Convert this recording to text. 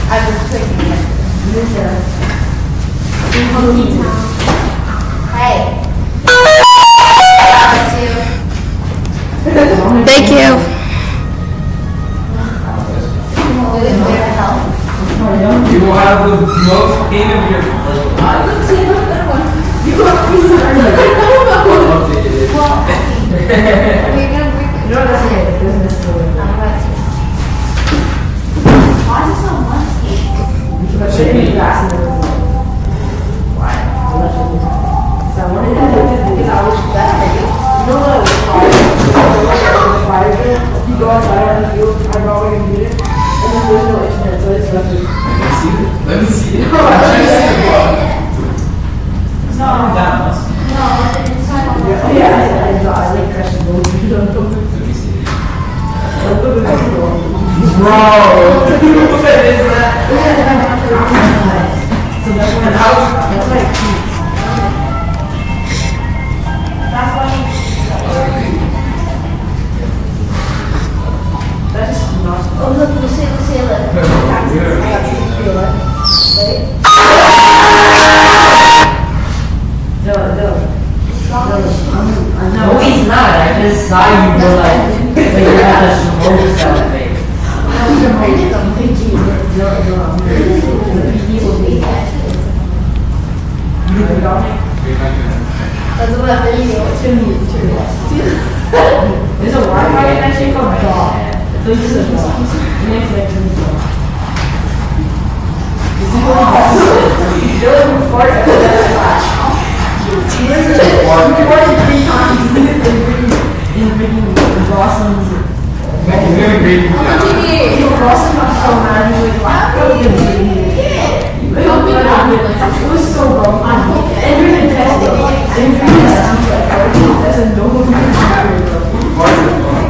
I've been clicking it. Hey. Thank you. You will have the most pain of your life. Let me see it. It's not that much. Bro! What is that? So that's when that's like that's not. Oh, look, Lucille. No, he's not. I just saw you were like, but you had a smoke cell face. That's what I'm video. There's a Wi-Fi connection called DOM. So it's just a DOM. Next lecture is DOM. Why is it fun?